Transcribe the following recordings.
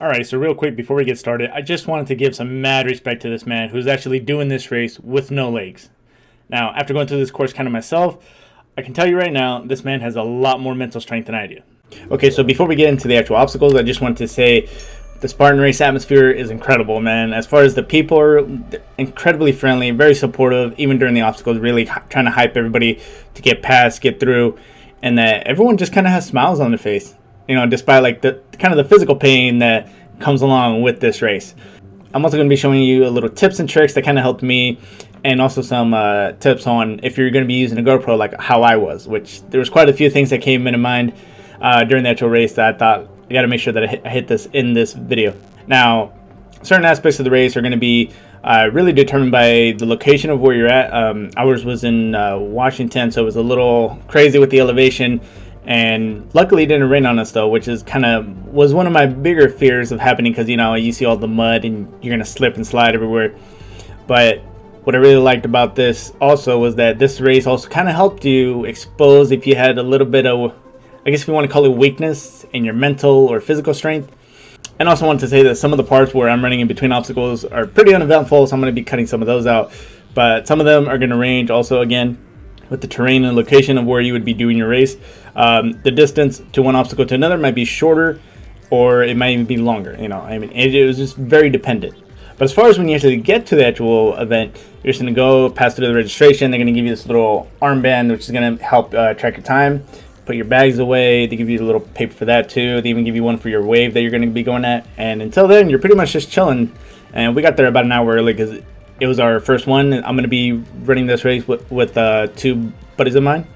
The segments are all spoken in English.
Alright, so real quick before we get started, I just wanted to give some mad respect to this man who's actually doing this race with no legs. Now, after going through this course kind of myself, I can tell you right now, this man has a lot more mental strength than I do. Okay, so before we get into the actual obstacles, I just want to say the Spartan Race atmosphere is incredible, man. As far as the people are incredibly friendly, very supportive, even during the obstacles, really trying to hype everybody to get past, get through, and that everyone just kind of has smiles on their face. You know, despite like the kind of the physical pain that comes along with this race. I'm also going to be showing you a little tips and tricks that kind of helped me, and also some tips on if you're going to be using a GoPro, like how I was, which there was quite a few things that came into mind during the actual race that I thought I got to make sure that I hit this in this video. Now, certain aspects of the race are going to be really determined by the location of where you're at. Ours was in Washington, so it was a little crazy with the elevation. And luckily it didn't rain on us though, which is was one of my bigger fears of happening, because you know, you see all the mud and you're gonna slip and slide everywhere. But what I really liked about this also was that this race also kind of helped you expose if you had a little bit of, I guess if you want to call it, weakness in your mental or physical strength. And also wanted to say that some of the parts where I'm running in between obstacles are pretty uneventful, so I'm going to be cutting some of those out, but some of them are going to range also, again, with the terrain and location of where you would be doing your race. The distance to one obstacle to another might be shorter, or it might even be longer. You know, I mean, it was just very dependent. But as far as when you actually get to the actual event, you're just going to go pass through the registration. They're going to give you this little armband, which is going to help track your time. Put your bags away. They give you a little paper for that too. They even give you one for your wave that you're going to be going at. And until then, you're pretty much just chilling. And we got there about an hour early because it was our first one. I'm going to be running this race with two buddies of mine.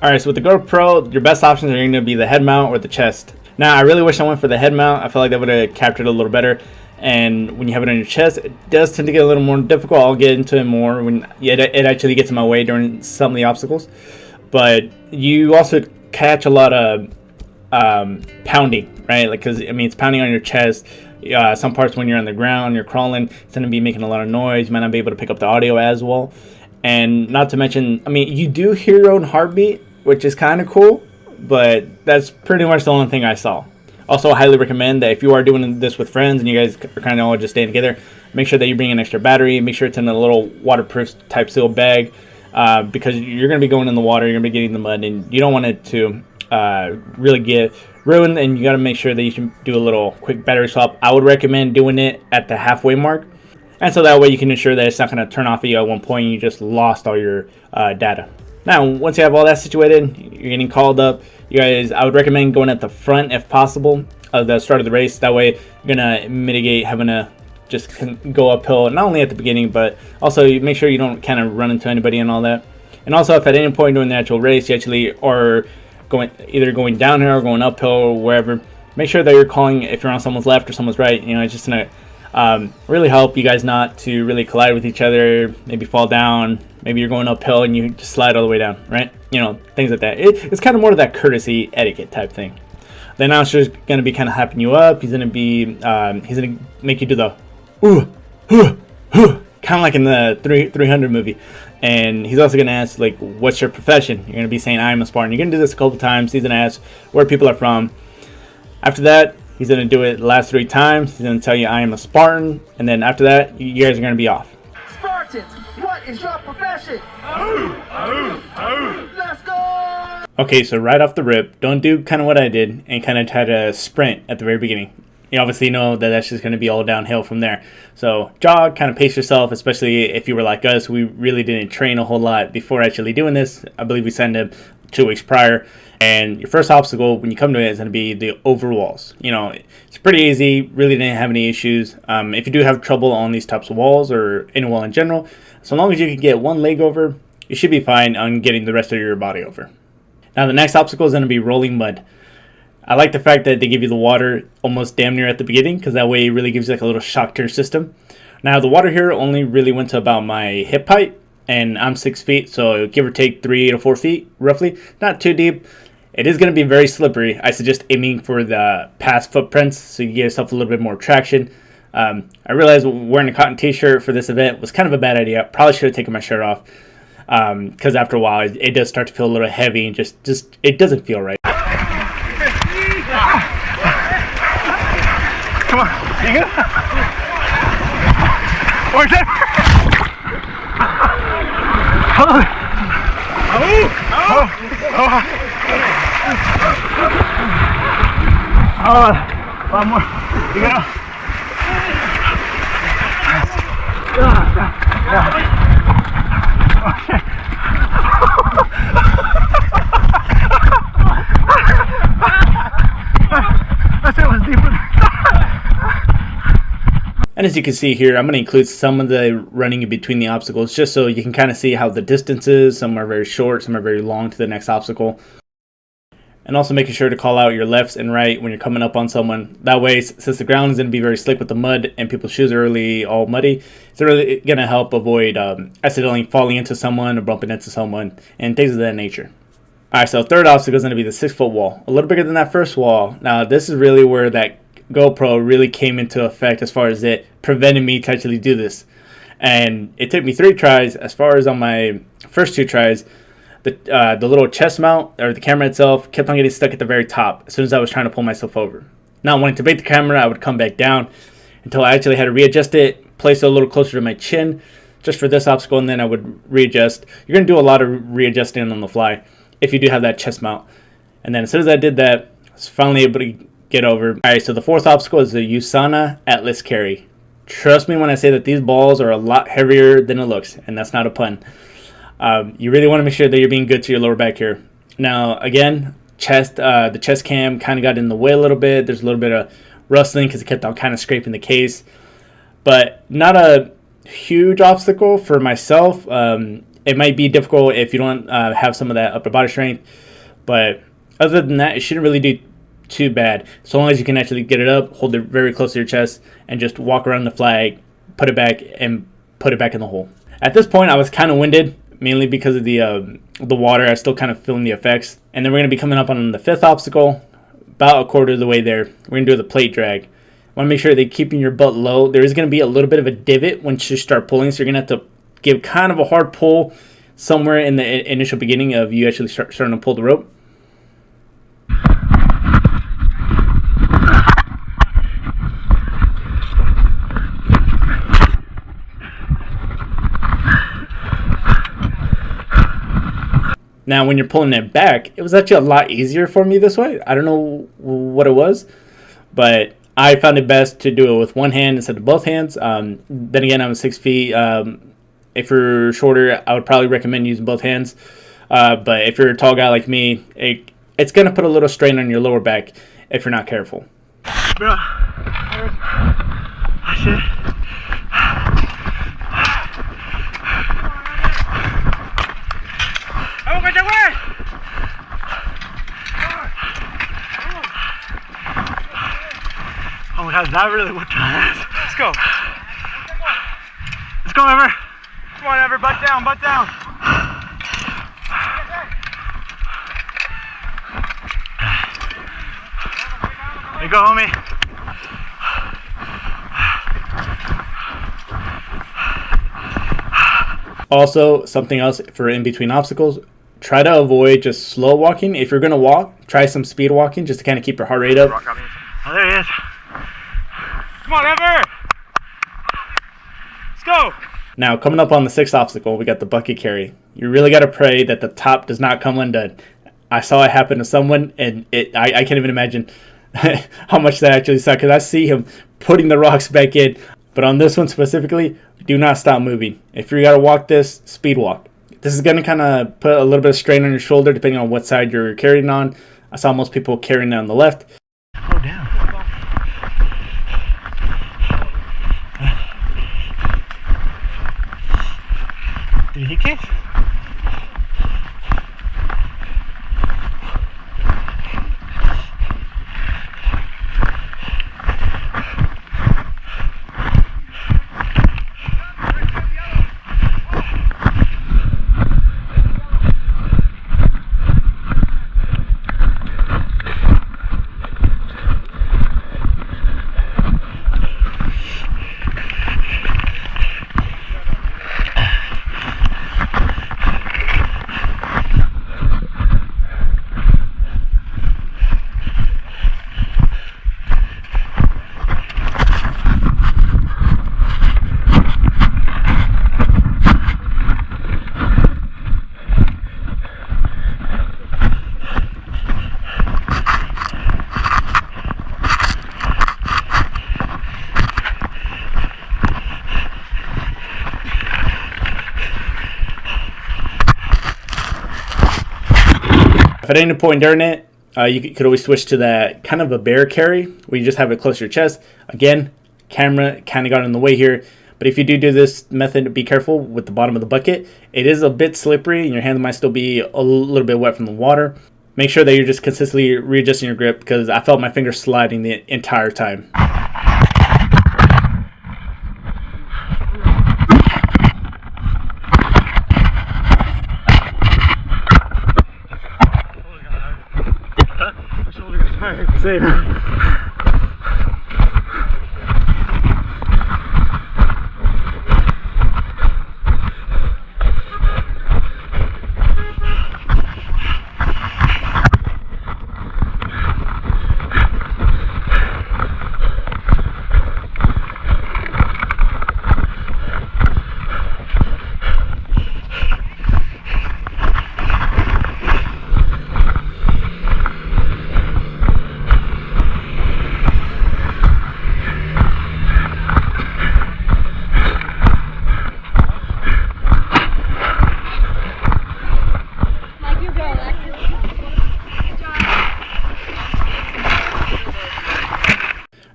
Alright, so with the GoPro, your best options are going to be the head mount or the chest. Now, I really wish I went for the head mount. I feel like that would have captured it a little better. And when you have it on your chest, it does tend to get a little more difficult. I'll get into it more when it actually gets in my way during some of the obstacles. But you also catch a lot of pounding, right? Like, because I mean, it's pounding on your chest. Some parts when you're on the ground, you're crawling, it's going to be making a lot of noise. You might not be able to pick up the audio as well. And not to mention, I mean, you do hear your own heartbeat, which is kind of cool, but that's pretty much the only thing I saw. Also, I highly recommend that if you are doing this with friends and you guys are kind of all just staying together, make sure that you bring an extra battery. Make sure it's in a little waterproof type seal bag, because you're going to be going in the water, you're going to be getting the mud, and you don't want it to really get ruined. And you got to make sure that you should do a little quick battery swap. I would recommend doing it at the halfway mark, and so that way you can ensure that it's not going to turn off at you at one point and you just lost all your data. Now, once you have all that situated, you're getting called up. You guys, I would recommend going at the front if possible of the start of the race. That way you're going to mitigate having to just go uphill, not only at the beginning, but also you make sure you don't kind of run into anybody and all that. And also, if at any point during the actual race you actually are either going downhill or going uphill or wherever, make sure that you're calling if you're on someone's left or someone's right. You know, it's just going to really help you guys not to really collide with each other, maybe fall down. Maybe you're going uphill and you just slide all the way down, right? You know, things like that. It's kind of more of that courtesy etiquette type thing. The announcer's going to be kind of hyping you up. He's going to make you do the kind of like in the 300 movie. And he's also going to ask, like, what's your profession? You're going to be saying, I'm a Spartan. You're going to do this a couple times. He's going to ask where people are from. After that, he's going to do it the last 3 times. He's going to tell you, I am a Spartan. And then after that, you guys are going to be off. Spartans, what is your profession? Let's go! Okay, so right off the rip, don't do kind of what I did and kind of try to sprint at the very beginning. You obviously know that that's just going to be all downhill from there. So jog, kind of pace yourself, especially if you were like us. We really didn't train a whole lot before actually doing this. I believe we signed up 2 weeks prior. And your first obstacle when you come to it is going to be the over walls. You know, it's pretty easy. Really didn't have any issues. If you do have trouble on these types of walls or any wall in general, so long as you can get one leg over, you should be fine on getting the rest of your body over. Now the next obstacle is going to be rolling mud. I like the fact that they give you the water almost damn near at the beginning, because that way it really gives you like a little shock to your system. Now the water here only really went to about my hip height, and I'm 6 feet, so give or take 3 to 4 feet roughly. Not too deep. It is going to be very slippery. I suggest aiming for the past footprints so you get yourself a little bit more traction. I realized wearing a cotton t-shirt for this event was kind of a bad idea. Probably should have taken my shirt off, because after a while it does start to feel a little heavy and just it doesn't feel right. Come on. You good? Or that? One more. You go. And as you can see here, I'm going to include some of the running in between the obstacles just so you can kind of see how the distance is. Some are very short, some are very long to the next obstacle. And also making sure to call out your lefts and right when you're coming up on someone. That way, since the ground is going to be very slick with the mud and people's shoes are really all muddy, it's really going to help avoid accidentally falling into someone or bumping into someone and things of that nature. Alright, so third obstacle is going to be the 6-foot wall. A little bigger than that first wall. Now, this is really where that GoPro really came into effect as far as it prevented me to actually do this. And it took me 3 tries. As far as on my first 2 tries, the little chest mount or the camera itself kept on getting stuck at the very top as soon as I was trying to pull myself over. Now, wanting to bait the camera, I would come back down until I actually had to readjust it, place it a little closer to my chin just for this obstacle, and then I would readjust. You're going to do a lot of readjusting on the fly if you do have that chest mount. And then as soon as I did that, I was finally able to get over. Alright, so the 4th obstacle is the Usana Atlas carry. Trust me when I say that these balls are a lot heavier than it looks, and that's not a pun. You really want to make sure that you're being good to your lower back here. Now, again, the chest cam kind of got in the way a little bit. There's a little bit of rustling because it kept on kind of scraping the case. But not a huge obstacle for myself. It might be difficult if you don't have some of that upper body strength. But other than that, it shouldn't really do too bad. So long as you can actually get it up, hold it very close to your chest, and just walk around the flag, put it back, and put it back in the hole. At this point, I was kind of winded, mainly because of the water. I was still kind of feeling the effects. And then we're going to be coming up on the 5th obstacle, about a quarter of the way there. We're going to do the plate drag. Want to make sure that you're keeping your butt low. There is going to be a little bit of a divot once you start pulling, so you're going to have to give kind of a hard pull somewhere in the initial beginning of you actually starting to pull the rope. Now, when you're pulling it back, it was actually a lot easier for me this way. I don't know what it was, but I found it best to do it with one hand instead of both hands. Then again, I'm 6 feet. If you're shorter, I would probably recommend using both hands. But if you're a tall guy like me, it's going to put a little strain on your lower back if you're not careful. Bro. Shit. Oh my god, that really whipped my ass. Let's go. Let's go, Ever. Come on, Ever. Butt down, butt down. There you go, homie. Also, something else for in between obstacles, try to avoid just slow walking. If you're going to walk, try some speed walking just to kind of keep your heart rate up. Oh, there he is. Come on, Ever! Let's go! Now, coming up on the 6th obstacle, we got the bucket carry. You really got to pray that the top does not come undone. I saw it happen to someone, and I can't even imagine how much that actually sucked, because I see him putting the rocks back in. But on this one specifically, do not stop moving. If you got to walk this, speed walk. This is going to kind of put a little bit of strain on your shoulder depending on what side you're carrying on. I saw most people carrying it on the left. Oh, damn. Did he kick? If at any point during it, you could always switch to that kind of a bear carry where you just have it close to your chest. Again, camera kind of got in the way here. But if you do this method, be careful with the bottom of the bucket. It is a bit slippery and your hands might still be a little bit wet from the water. Make sure that you're just consistently readjusting your grip, because I felt my fingers sliding the entire time. Same.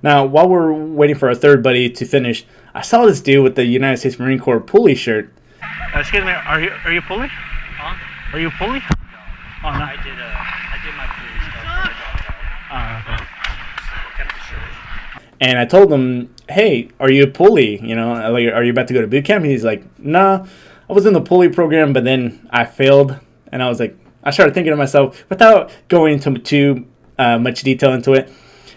Now, while we're waiting for our third buddy to finish, I saw this dude with the United States Marine Corps Poolie shirt. Excuse me, are you Poolie? Huh? Are you Poolie? No. Oh, no. I did my Poolie stuff. Okay. And I told him, hey, are you a Poolie? You know, like, are you about to go to boot camp? And he's like, nah, I was in the Poolie program, but then I failed. And I was like, I started thinking to myself, without going into too much detail into it,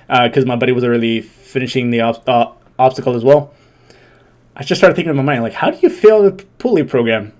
because my buddy was already finishing the obstacle as well. I just started thinking in my mind, like, how do you fail the Poolie program?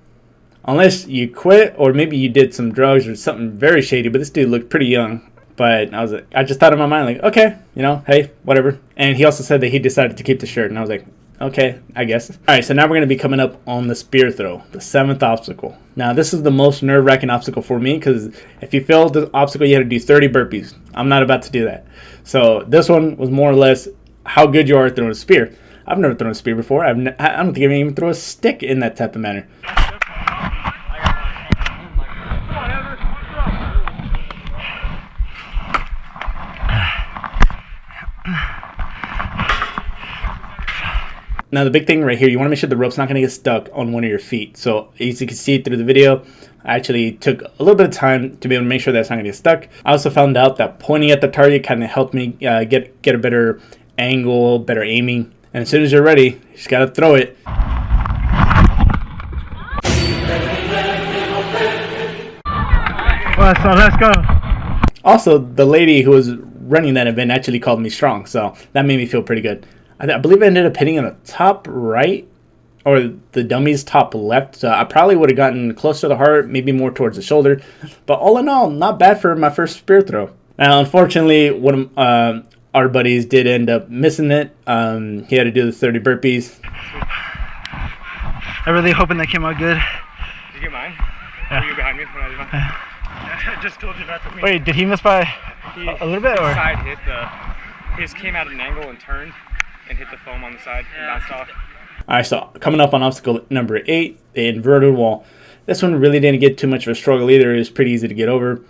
Unless you quit, or maybe you did some drugs or something very shady. But this dude looked pretty young. But I just thought in my mind, like, okay, you know, hey, whatever. And he also said that he decided to keep the shirt, and I was like, okay, I guess. All right, so now we're going to be coming up on the spear throw, the 7th obstacle. Now, this is the most nerve-wracking obstacle for me, because if you failed the obstacle, you had to do 30 burpees. I'm not about to do that. So this one was more or less how good you are at throwing a spear. I've never thrown a spear before. I don't think I've even thrown a stick in that type of manner. Now the big thing right here, you want to make sure the rope's not going to get stuck on one of your feet. So as you can see through the video, I actually took a little bit of time to be able to make sure that's not going to get stuck. I also found out that pointing at the target kind of helped me get a better angle, better aiming. And as soon as you're ready, you just got to throw it. Well, so let's go. Also, the lady who was running that event actually called me strong, so that made me feel pretty good. I believe I ended up hitting on the top right, or the dummy's top left. So I probably would have gotten close to the heart, maybe more towards the shoulder. But all in all, not bad for my first spear throw. Now, unfortunately, one of our buddies did end up missing it. He had to do the 30 burpees. I'm really hoping that came out good. Did you get mine? Yeah. Were you behind me when I did mine? I just told you not to. Wait, did he miss by a little bit? Or? His side hit his came out at an angle and turned and hit the foam on the side and bounced off. Alright, so coming up on obstacle number 8, the inverted wall. This one really didn't get too much of a struggle either. It was pretty easy to get over.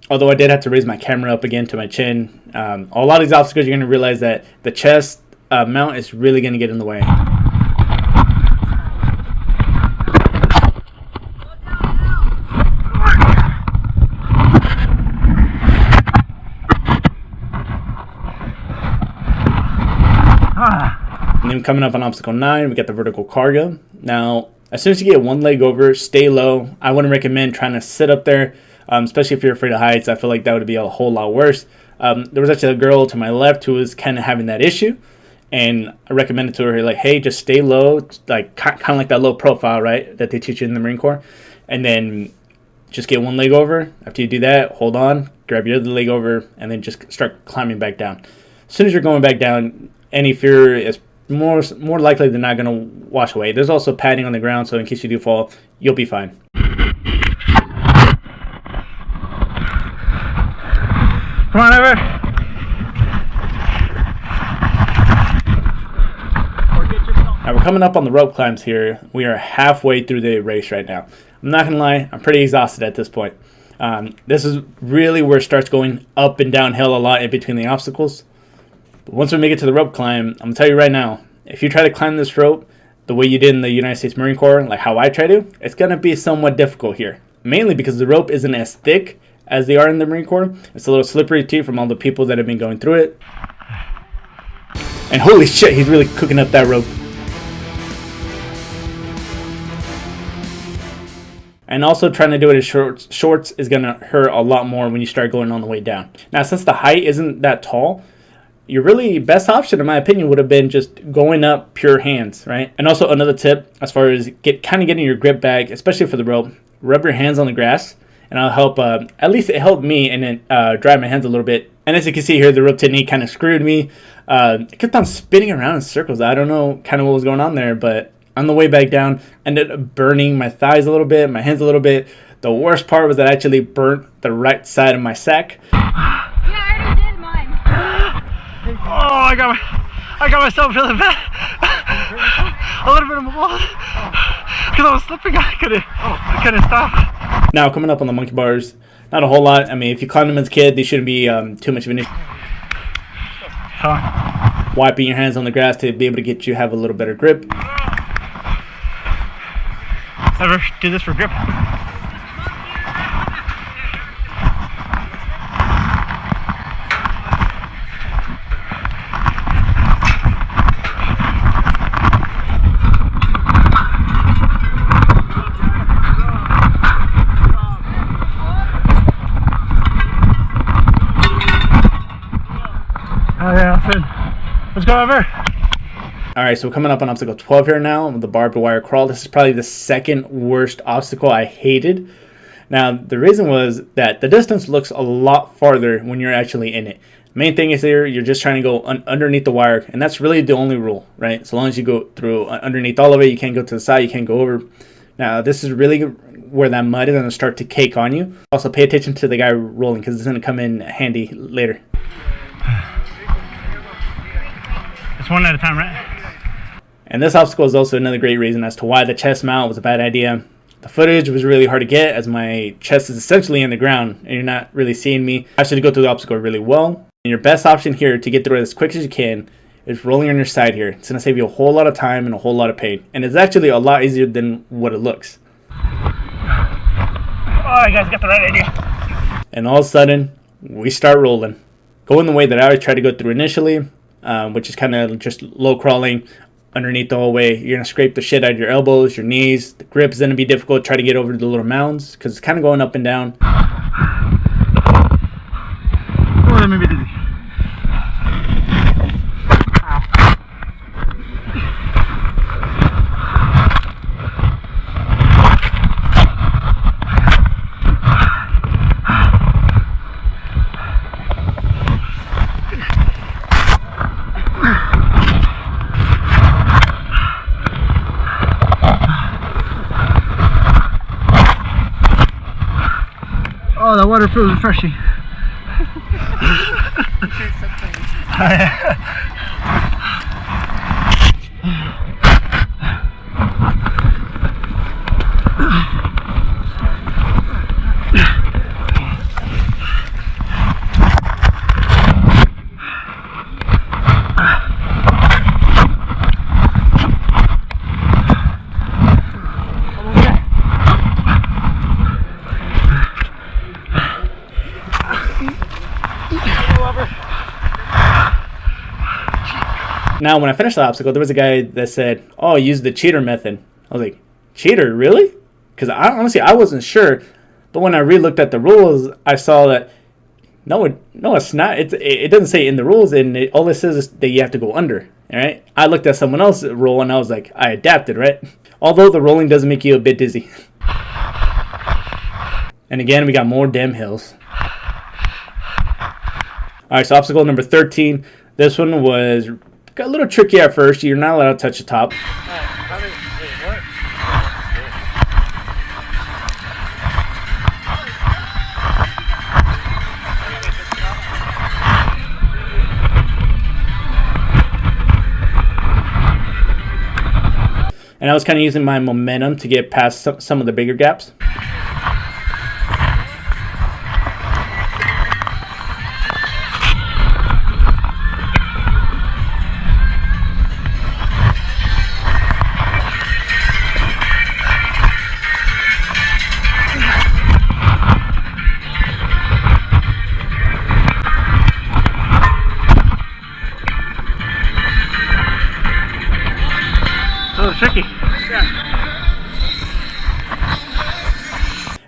Although I did have to raise my camera up again to my chin. A lot of these obstacles, you're going to realize that the chest mount is really going to get in the way. And then coming up on obstacle 9, we got the vertical cargo. Now, as soon as you get one leg over, stay low. I wouldn't recommend trying to sit up there, especially if you're afraid of heights. I feel like that would be a whole lot worse. There was actually a girl to my left who was kind of having that issue, and I recommended to her, like, hey, just stay low, like kind of like that low profile, right, that they teach you in the Marine Corps, and then just get one leg over. After you do that, hold on, grab your other leg over, and then just start climbing back down. As soon as you're going back down, any fear is more likely than not going to wash away. There's also padding on the ground, so in case you do fall, you'll be fine. Come on over. Now we're coming up on the rope climbs here. We are halfway through the race right now. I'm not going to lie, I'm pretty exhausted at this point. This is really where it starts going up and downhill a lot in between the obstacles. But once we make it to the rope climb, I'm going to tell you right now, if you try to climb this rope the way you did in the United States Marine Corps, like how I try to, it's going to be somewhat difficult here. Mainly because the rope isn't as thick as they are in the Marine Corps. It's a little slippery too from all the people that have been going through it. And holy shit, he's really cooking up that rope. And also trying to do it in shorts is going to hurt a lot more when you start going on the way down. Now, since the height isn't that tall, your really best option, in my opinion, would have been just going up pure hands, right? And also another tip, as far as getting your grip back, especially for the rope, rub your hands on the grass, and it'll help, at least it helped me, and then dry my hands a little bit. And as you can see here, the rope technique kind of screwed me. It kept on spinning around in circles. I don't know kind of what was going on there, but on the way back down, ended up burning my thighs a little bit, my hands a little bit. The worst part was that I actually burnt the right side of my sack. Yeah, I already did mine. Oh, I got myself really bad. A little bit of my balls. Because I was slipping, I couldn't stop. Now, coming up on the monkey bars, not a whole lot. I mean, if you climbed them as a kid, they shouldn't be too much of an issue. Wiping your hands on the grass to be able to get you have a little better grip. Ever do this for grip? Oh yeah, that's it. Let's go over. Alright, so we're coming up on obstacle 12 here now, the barbed wire crawl. This is probably the second worst obstacle I hated. Now, the reason was that the distance looks a lot farther when you're actually in it. Main thing is here, you're just trying to go underneath the wire, and that's really the only rule, right? So long as you go through underneath all of it, you can't go to the side, you can't go over. Now, this is really where that mud is going to start to cake on you. Also, pay attention to the guy rolling, because it's going to come in handy later. It's one at a time, right? And this obstacle is also another great reason as to why the chest mount was a bad idea. The footage was really hard to get as my chest is essentially in the ground and you're not really seeing me. I should go through the obstacle really well. And your best option here to get through it as quick as you can is rolling on your side here. It's going to save you a whole lot of time and a whole lot of pain. And it's actually a lot easier than what it looks. Oh, you guys got the right idea. And all of a sudden, we start rolling. Going the way that I always tried to go through initially, which is kind of just low crawling underneath the whole way. You're going to scrape the shit out of your elbows, your knees. The grip is going to be difficult. Try to get over the little mounds because it's kind of going up and down. Oh, that may be dizzy. Oh, that water feels refreshing. Now, when I finished the obstacle, there was a guy that said, "Oh, use the cheater method." I was like, "Cheater, really?" Because I wasn't sure. But when I re-looked at the rules, I saw that no, it's not. It doesn't say in the rules, and all it says is that you have to go under. All right. I looked at someone else's roll, and I was like, I adapted, right? Although the rolling does make you a bit dizzy. And again, we got more damn hills. All right, so obstacle number 13. This one was a little tricky at first. You're not allowed to touch the top. And I was kind of using my momentum to get past some of the bigger gaps. tricky.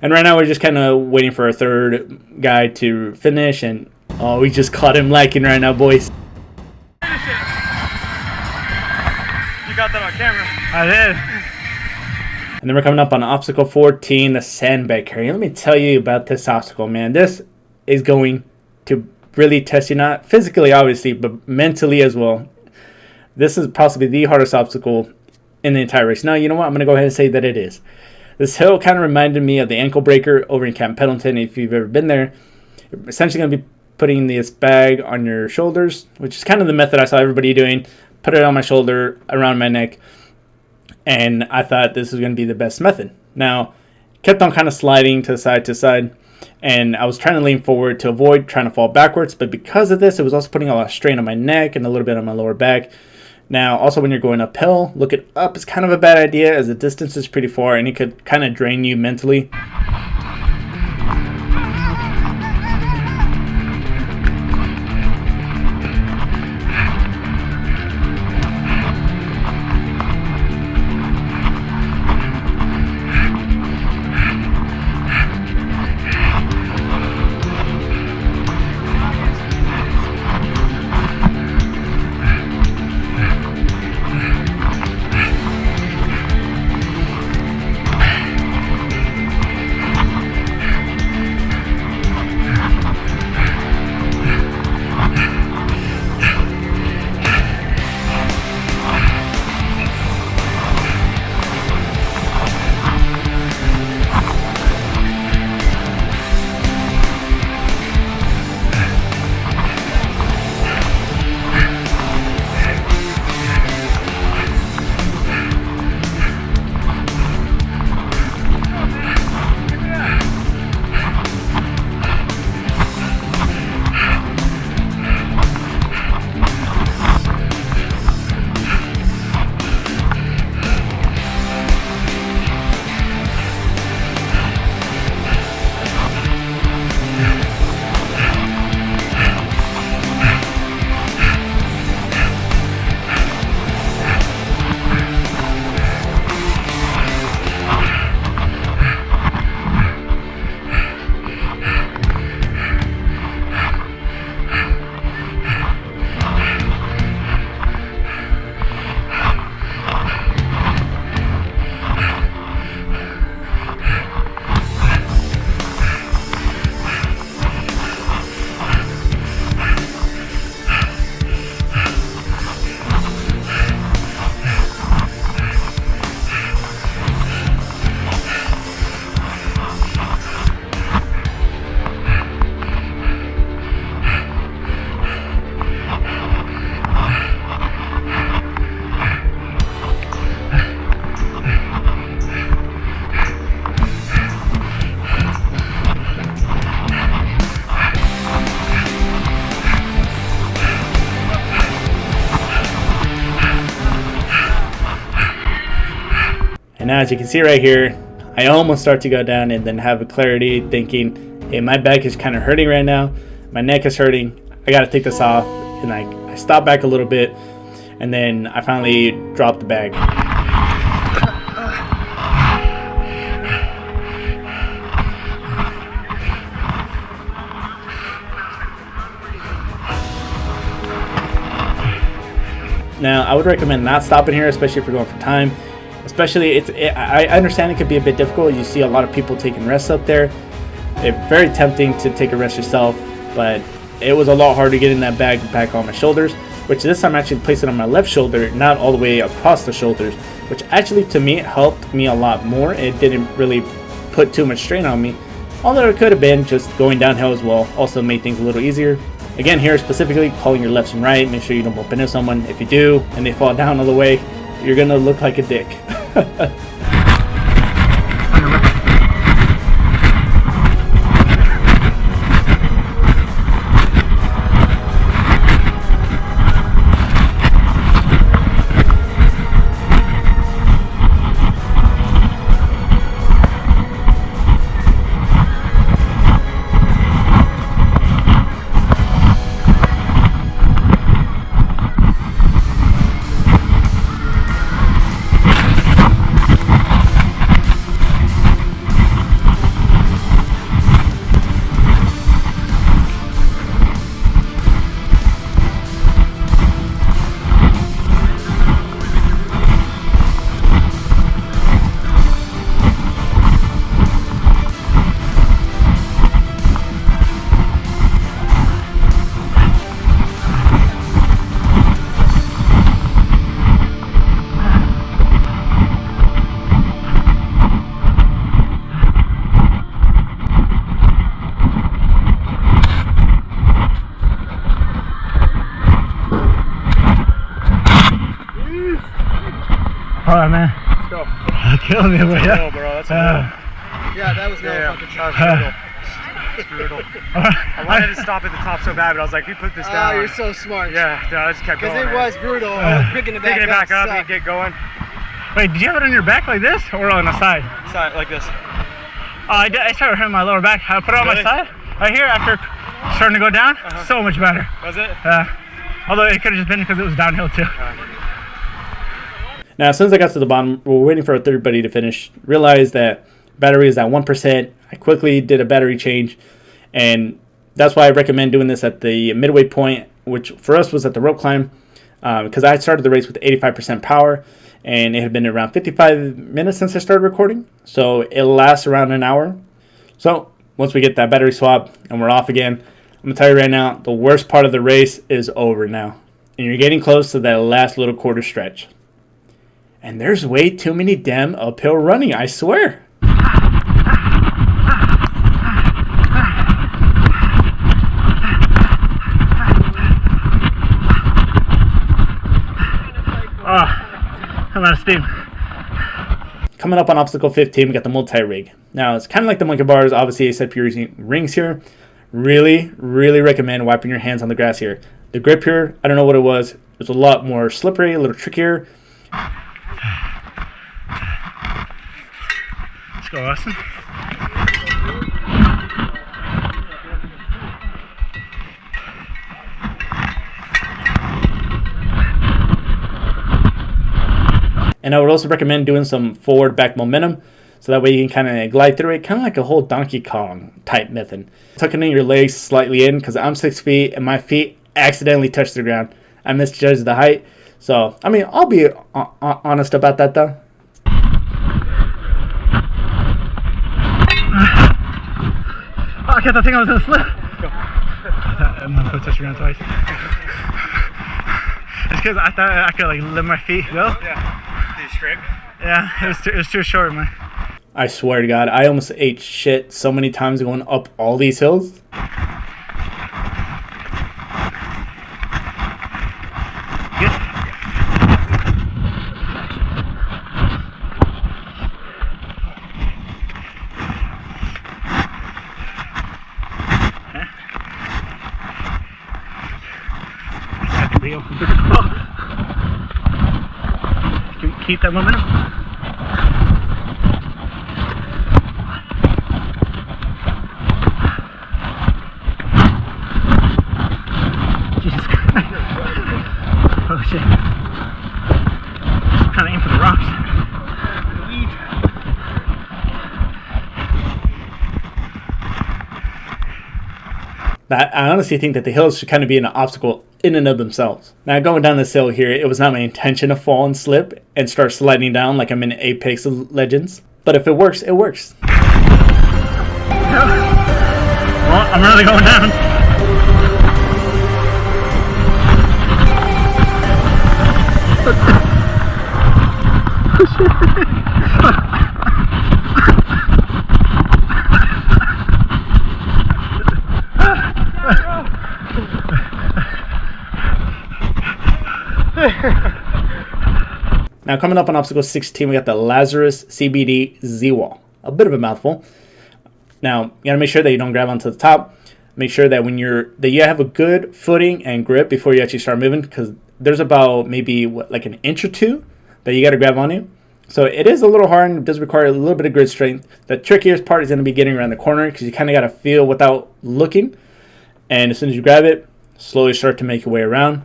And right now we're just kind of waiting for our third guy to finish, and oh, we just caught him lacking right now, boys. You got that on camera. I did. And then we're coming up on obstacle 14, the Sandbag carry. Let me tell you about this obstacle, man. This is going to really test you, not physically, obviously, but mentally as well. This is possibly the hardest obstacle in the entire race. Now, you know what? I'm going to go ahead and say that it is. This hill kind of reminded me of the ankle breaker over in Camp Pendleton. If you've ever been there, you're essentially going to be putting this bag on your shoulders, which is kind of the method I saw everybody doing. Put it on my shoulder, around my neck, and I thought this was going to be the best method. Now, kept on kind of sliding to side, and I was trying to lean forward to avoid trying to fall backwards, but because of this, it was also putting a lot of strain on my neck and a little bit on my lower back. Now, also when you're going uphill, looking up is kind of a bad idea as the distance is pretty far and it could kind of drain you mentally. And now as you can see right here, I almost start to go down and then have a clarity thinking, hey, my back is kind of hurting right now. My neck is hurting. I got to take this off. And I stop back a little bit. And then I finally drop the bag. Now, I would recommend not stopping here, especially if you're going for time. Especially, I understand it could be a bit difficult. You see a lot of people taking rests up there. It's very tempting to take a rest yourself, but it was a lot harder getting that bag back on my shoulders, which this time I actually placed it on my left shoulder, not all the way across the shoulders, which actually to me helped me a lot more. It didn't really put too much strain on me, although it could have been just going downhill as well. Also made things a little easier. Again, here specifically, calling your left and right. Make sure you don't bump into someone. If you do, and they fall down all the way, you're gonna look like a dick. Oh man. Let's go. Killing me, but yeah. Cool, bro. That's Yeah, that was no fucking shot. It's brutal. I wanted to stop at the top so bad, but I was like, if you put this down. Oh, you're so smart. Yeah, dude, I just kept going. Because it was brutal. I was picking it back up and get going. Wait, did you have it on your back like this or on the side? Side, like this. Oh, I started hurting my lower back. I put it on my side. Right here after starting to go down. So much better. Was it? Although it could have just been because it was downhill too. Now, as soon as I got to the bottom, we were waiting for our third buddy to finish. Realized that battery is at 1%. I quickly did a battery change, and that's why I recommend doing this at the midway point, which for us was at the rope climb, because I had started the race with 85% power, and it had been around 55 minutes since I started recording, so it lasts around an hour. So once we get that battery swap and we're off again, I'm going to tell you right now, the worst part of the race is over now, and you're getting close to that last little quarter stretch. And there's way too many damn uphill running, I swear. I'm out of steam. Coming up on obstacle 15, we got the multi-rig. Now, it's kind of like the monkey bars, obviously, except you're using rings here. Really, really recommend wiping your hands on the grass here. The grip here, I don't know what it was. It was a lot more slippery, a little trickier. Let's go, Austin. And I would also recommend doing some forward back momentum, so that way you can kind of glide through it, kind of like a whole Donkey Kong type method. Tucking in your legs slightly in, because I'm 6 feet and my feet accidentally touched the ground. I misjudged the height. So, I mean, I'll be honest about that though. Oh, I kept thinking I was going to slip. I'm going to touch the ground twice. It's because I thought I could like let my feet go. Yeah. Did you strip? Yeah, it was too short, man. I swear to God, I almost ate shit so many times going up all these hills. Keep that momentum. Jesus Christ. Oh shit. I'm trying to aim for the rocks. I honestly think that the hills should kind of be an obstacle in and of themselves. Now, going down this hill here, it was not my intention to fall and slip and start sliding down like I'm in Apex Legends. But if it works, it works. Well, I'm really going down. Now, coming up on obstacle 16, we got the Lazarus CBD Z-wall. A bit of a mouthful. Now, you gotta make sure that you don't grab onto the top. Make sure that when that you have a good footing and grip before you actually start moving, because there's about maybe like an inch or two that you gotta grab onto. So it is a little hard and it does require a little bit of grip strength. The trickiest part is gonna be getting around the corner, because you kind of gotta feel without looking. And as soon as you grab it, slowly start to make your way around.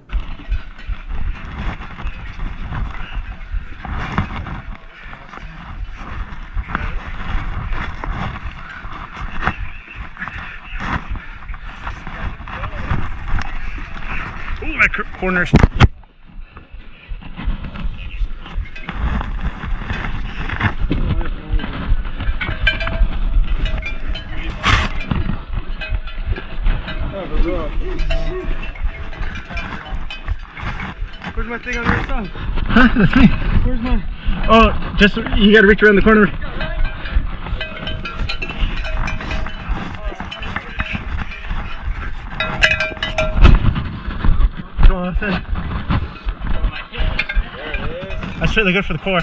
Ooh, my corners. Where's my thing on the other side? Huh? That's me. Where's mine? Oh, just you gotta reach around the corner. Go on, There it is. That's really good for the core.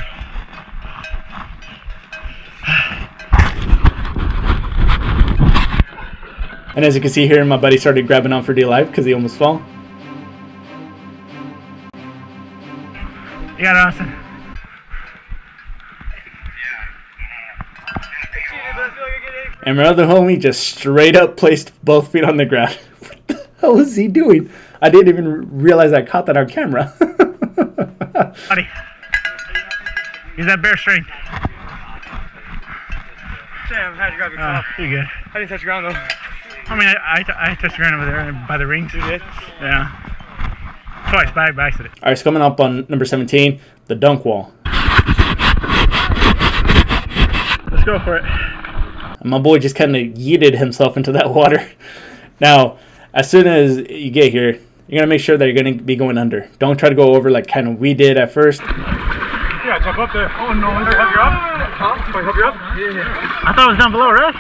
And as you can see here, my buddy started grabbing on for dear life because he almost fell. You got it, Austin. And my other homie just straight up placed both feet on the ground. What the hell is he doing? I didn't even realize I caught that on camera. Buddy, use that bear strength. Damn, how'd you grab your top? You're good. I didn't touch the ground though. I mean, I touched the ground over there by the rings. You did? Yeah. Twice, by accident. All right, so coming up on number 17, the dunk wall. Let's go for it. And my boy just kind of yeeted himself into that water. Now, as soon as you get here, you're going to make sure that you're going to be going under. Don't try to go over like kind of we did at first. Yeah, jump up there. Oh no, help you up? Huh? Can I help you up? Yeah. I thought it was down below, right?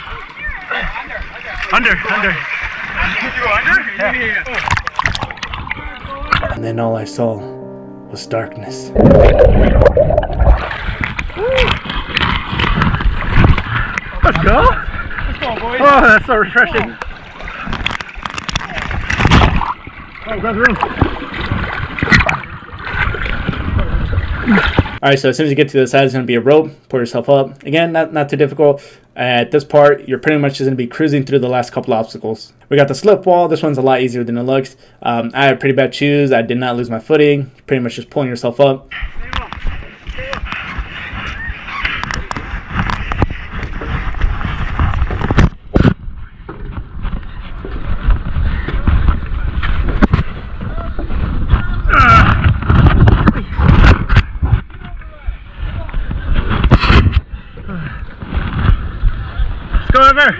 Under. You go under? Yeah. And then all I saw was darkness. Let's go. Let's go, boys. Oh, that's so refreshing. Oh, grab the ring. Alright, so as soon as you get to the side, there's going to be a rope. Pull yourself up. Again, not too difficult. At this part, you're pretty much just going to be cruising through the last couple obstacles. We got the slip wall. This one's a lot easier than it looks. I had pretty bad shoes. I did not lose my footing. Pretty much just pulling yourself up. Go over.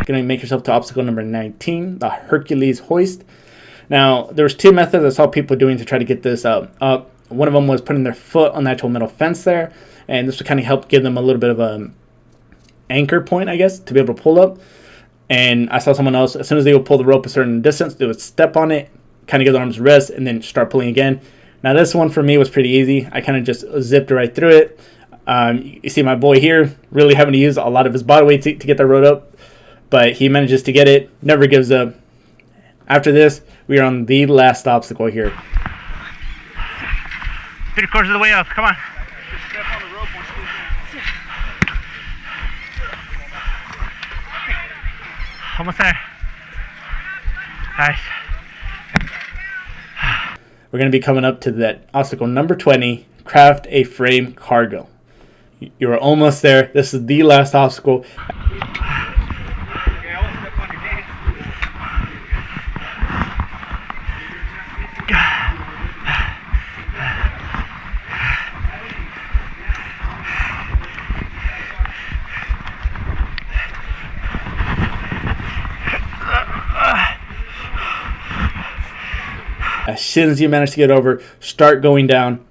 Going to make yourself to obstacle number 19, the Hercules hoist. Now, there was two methods I saw people doing to try to get this up. One of them was putting their foot on the actual metal fence there, and this would kind of help give them a little bit of a anchor point, I guess, to be able to pull up. And I saw someone else, as soon as they would pull the rope a certain distance, they would step on it, kind of give their arms rest, and then start pulling again. Now, this one for me was pretty easy. I kind of just zipped right through it. You see my boy here really having to use a lot of his body weight to get that rope up, but he manages to get it, never gives up. After this, we are on the last obstacle here. 3/4 of the way up, come on. Almost there. Nice. We're going to be coming up to that obstacle number 20, craft a frame cargo. You are almost there. This is the last obstacle. As soon as you manage to get over, start going down.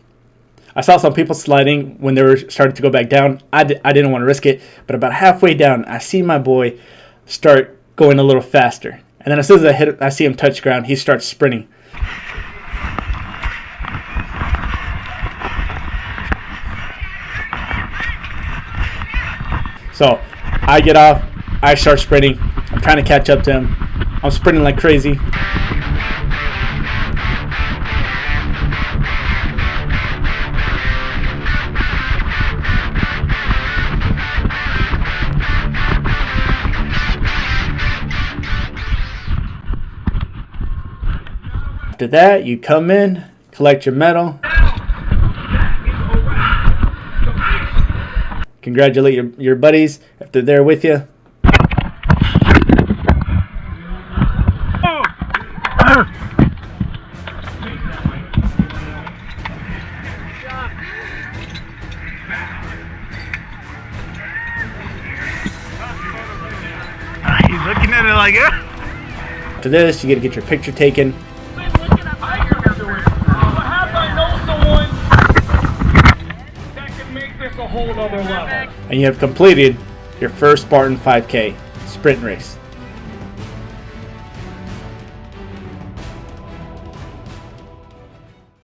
I saw some people sliding when they were starting to go back down. I didn't want to risk it, but about halfway down, I see my boy start going a little faster. And then as soon as I see him touch ground, he starts sprinting. So I get off, I start sprinting. I'm trying to catch up to him. I'm sprinting like crazy. After that, you come in, collect your medal, congratulate your buddies if they're there with you. He's looking at it like, After this, you get to get your picture taken. And you have completed your first Spartan 5K sprint race.